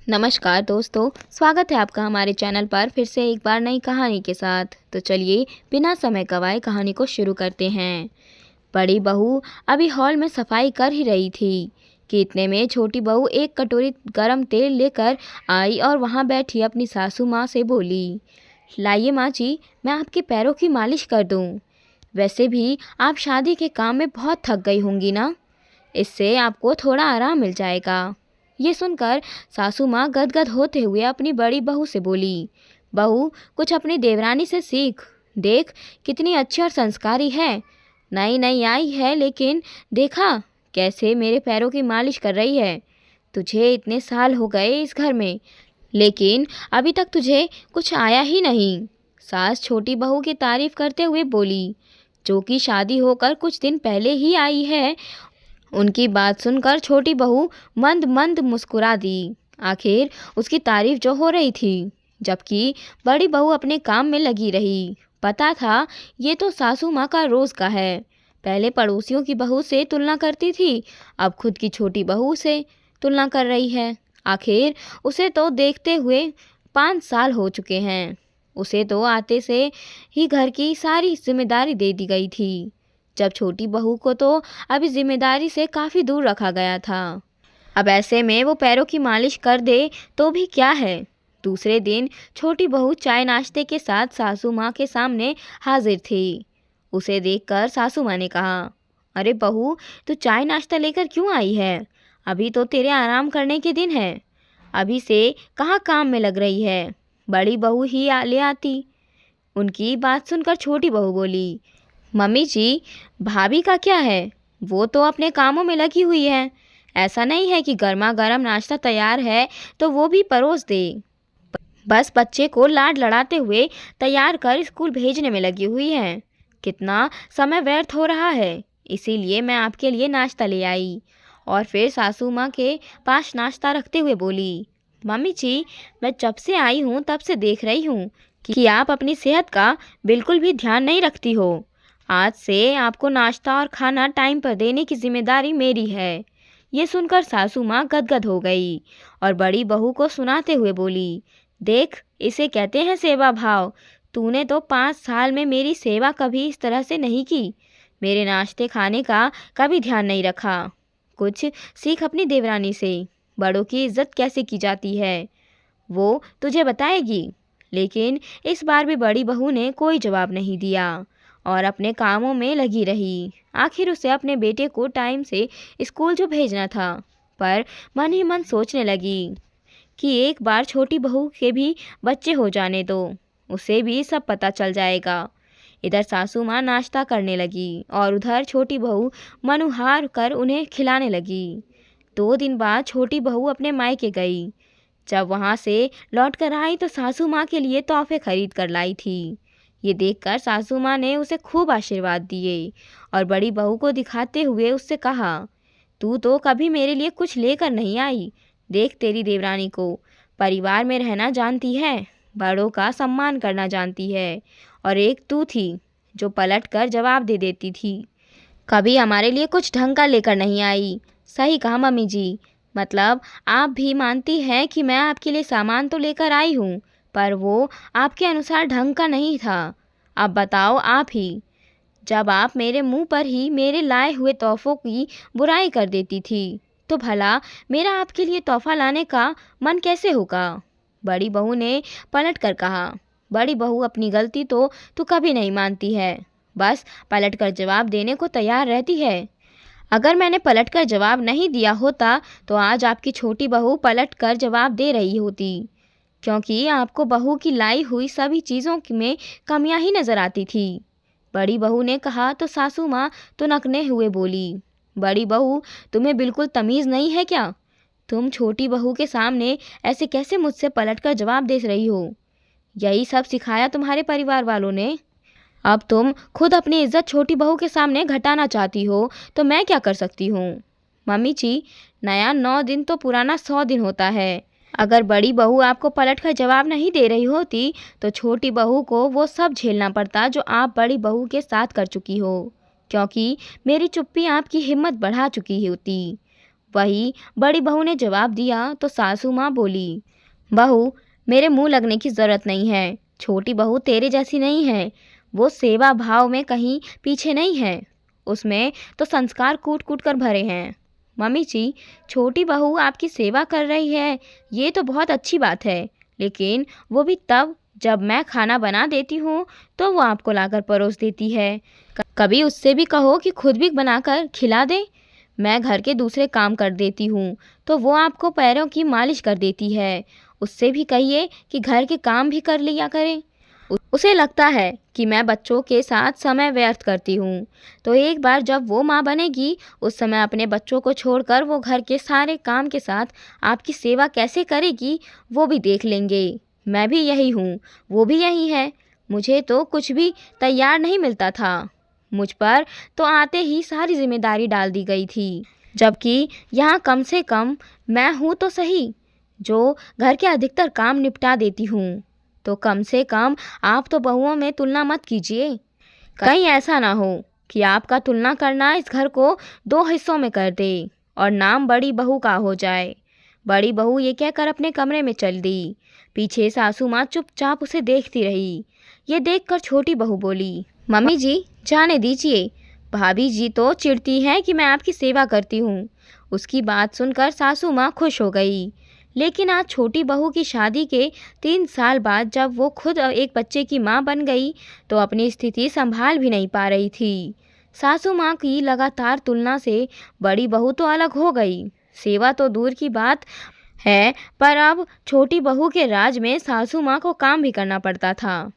नमस्कार दोस्तों, स्वागत है आपका हमारे चैनल पर फिर से एक बार नई कहानी के साथ। तो चलिए बिना समय गवाए कहानी को शुरू करते हैं। बड़ी बहू अभी हॉल में सफाई कर ही रही थी कि इतने में छोटी बहू एक कटोरी गरम तेल लेकर आई और वहां बैठी अपनी सासू माँ से बोली, लाइए माँ जी, मैं आपके पैरों की मालिश कर दूं। वैसे भी आप शादी के काम में बहुत थक गई होंगी ना, इससे आपको थोड़ा आराम मिल जाएगा। ये सुनकर सासू माँ गदगद होते हुए अपनी बड़ी बहू से बोली, बहू कुछ अपनी देवरानी से सीख, देख कितनी अच्छी और संस्कारी है। नई नई आई है लेकिन देखा कैसे मेरे पैरों की मालिश कर रही है। तुझे इतने साल हो गए इस घर में, लेकिन अभी तक तुझे कुछ आया ही नहीं। सास छोटी बहू की तारीफ करते हुए बोली, जो कि शादी होकर कुछ दिन पहले ही आई है। उनकी बात सुनकर छोटी बहू मंद मंद मुस्कुरा दी। आखिर उसकी तारीफ जो हो रही थी, जबकि बड़ी बहू अपने काम में लगी रही। पता था ये तो सासू माँ का रोज का है। पहले पड़ोसियों की बहू से तुलना करती थी, अब खुद की छोटी बहू से तुलना कर रही है। आखिर उसे तो देखते हुए 5 साल हो चुके हैं। उसे तो आते से ही घर की सारी जिम्मेदारी दे दी गई थी, जब छोटी बहू को तो अभी जिम्मेदारी से काफ़ी दूर रखा गया था। अब ऐसे में वो पैरों की मालिश कर दे तो भी क्या है। दूसरे दिन छोटी बहू चाय नाश्ते के साथ सासू माँ के सामने हाजिर थी। उसे देखकर सासू माँ ने कहा, अरे बहू, तू चाय नाश्ता लेकर क्यों आई है? अभी तो तेरे आराम करने के दिन है। अभी से कहाँ काम में लग रही है, बड़ी बहू ही ले आती। उनकी बात सुनकर छोटी बहू बोली, मम्मी जी, भाभी का क्या है, वो तो अपने कामों में लगी हुई है। ऐसा नहीं है कि गर्मा गर्म नाश्ता तैयार है तो वो भी परोस दे। बस बच्चे को लाड लड़ाते हुए तैयार कर स्कूल भेजने में लगी हुई है। कितना समय व्यर्थ हो रहा है, इसीलिए मैं आपके लिए नाश्ता ले आई। और फिर सासू माँ के पास नाश्ता रखते हुए बोली, मम्मी जी, मैं जब से आई हूँ तब से देख रही हूँ कि आप अपनी सेहत का बिल्कुल भी ध्यान नहीं रखती हो। आज से आपको नाश्ता और खाना टाइम पर देने की जिम्मेदारी मेरी है। ये सुनकर सासू माँ गदगद हो गई और बड़ी बहू को सुनाते हुए बोली, देख इसे कहते हैं सेवा भाव। तूने तो 5 साल में मेरी सेवा कभी इस तरह से नहीं की। मेरे नाश्ते खाने का कभी ध्यान नहीं रखा। कुछ सीख अपनी देवरानी से, बड़ों की इज्जत कैसे की जाती है वो तुझे बताएगी। लेकिन इस बार भी बड़ी बहू ने कोई जवाब नहीं दिया और अपने कामों में लगी रही। आखिर उसे अपने बेटे को टाइम से स्कूल जो भेजना था, पर मन ही मन सोचने लगी कि एक बार छोटी बहू के भी बच्चे हो जाने दो, उसे भी सब पता चल जाएगा। इधर सासू माँ नाश्ता करने लगी और उधर छोटी बहू मनुहार कर उन्हें खिलाने लगी। 2 दिन बाद छोटी बहू अपने मायके गई। जब वहाँ से लौट कर आई तो सासू माँ के लिए तोहफे खरीद कर लाई थी। ये देखकर सासू माँ ने उसे खूब आशीर्वाद दिए और बड़ी बहू को दिखाते हुए उससे कहा, तू तो कभी मेरे लिए कुछ लेकर नहीं आई। देख तेरी देवरानी को, परिवार में रहना जानती है, बड़ों का सम्मान करना जानती है। और एक तू थी जो पलट कर जवाब दे देती थी, कभी हमारे लिए कुछ ढंग का लेकर नहीं आई। सही कहा मम्मी जी, मतलब आप भी मानती हैं कि मैं आपके लिए सामान तो लेकर आई हूँ, पर वो आपके अनुसार ढंग का नहीं था। अब बताओ आप ही, जब आप मेरे मुंह पर ही मेरे लाए हुए तोहफों की बुराई कर देती थी, तो भला मेरा आपके लिए तोहफा लाने का मन कैसे होगा? बड़ी बहू ने पलट कर कहा, बड़ी बहू अपनी गलती तो तू कभी नहीं मानती है, बस पलट कर जवाब देने को तैयार रहती है। अगर मैंने पलटकर जवाब नहीं दिया होता तो आज आपकी छोटी बहू पलटकर जवाब दे रही होती, क्योंकि आपको बहू की लाई हुई सभी चीज़ों में कमियां ही नज़र आती थी। बड़ी बहू ने कहा तो सासू माँ तुनकने हुए बोली, बड़ी बहू, तुम्हें बिल्कुल तमीज़ नहीं है क्या? तुम छोटी बहू के सामने ऐसे कैसे मुझसे पलटकर जवाब दे रही हो? यही सब सिखाया तुम्हारे परिवार वालों ने? अब तुम खुद अपनी इज्जत छोटी बहू के सामने घटाना चाहती हो तो मैं क्या कर सकती हूँ? मम्मी जी, नया 9 दिन तो पुराना 100 दिन होता है। अगर बड़ी बहू आपको पलटकर जवाब नहीं दे रही होती तो छोटी बहू को वो सब झेलना पड़ता जो आप बड़ी बहू के साथ कर चुकी हो, क्योंकि मेरी चुप्पी आपकी हिम्मत बढ़ा चुकी होती। वही बड़ी बहू ने जवाब दिया तो सासू माँ बोली, बहू मेरे मुंह लगने की ज़रूरत नहीं है। छोटी बहू तेरे जैसी नहीं है। वो सेवा भाव में कहीं पीछे नहीं है। उसमें तो संस्कार कूट कूट कर भरे हैं। मम्मी जी, छोटी बहू आपकी सेवा कर रही है, ये तो बहुत अच्छी बात है, लेकिन वो भी तब जब मैं खाना बना देती हूँ तो वो आपको लाकर परोस देती है। कभी उससे भी कहो कि खुद भी बनाकर खिला दे। मैं घर के दूसरे काम कर देती हूँ तो वो आपको पैरों की मालिश कर देती है। उससे भी कहिए कि घर के काम भी कर लिया करे। उसे लगता है कि मैं बच्चों के साथ समय व्यर्थ करती हूँ, तो एक बार जब वो माँ बनेगी उस समय अपने बच्चों को छोड़कर वो घर के सारे काम के साथ आपकी सेवा कैसे करेगी वो भी देख लेंगे। मैं भी यही हूँ, वो भी यही है। मुझे तो कुछ भी तैयार नहीं मिलता था। मुझ पर तो आते ही सारी जिम्मेदारी डाल दी गई थी, जबकि यहाँ कम से कम मैं हूँ तो सही जो घर के अधिकतर काम निपटा देती हूँ। तो कम से कम आप तो बहुओं में तुलना मत कीजिए। कहीं ऐसा ना हो कि आपका तुलना करना इस घर को दो हिस्सों में कर दे और नाम बड़ी बहू का हो जाए। बड़ी बहू ये कहकर अपने कमरे में चल दी। पीछे सासू माँ चुपचाप उसे देखती रही। ये देखकर छोटी बहू बोली, मम्मी जी जाने दीजिए, भाभी जी तो चिढ़ती हैं कि मैं आपकी सेवा करती हूँ। उसकी बात सुनकर सासू माँ खुश हो गई। लेकिन आज छोटी बहू की शादी के 3 साल बाद जब वो खुद एक बच्चे की माँ बन गई तो अपनी स्थिति संभाल भी नहीं पा रही थी। सासू माँ की लगातार तुलना से बड़ी बहू तो अलग हो गई। सेवा तो दूर की बात है, पर अब छोटी बहू के राज में सासू माँ को काम भी करना पड़ता था।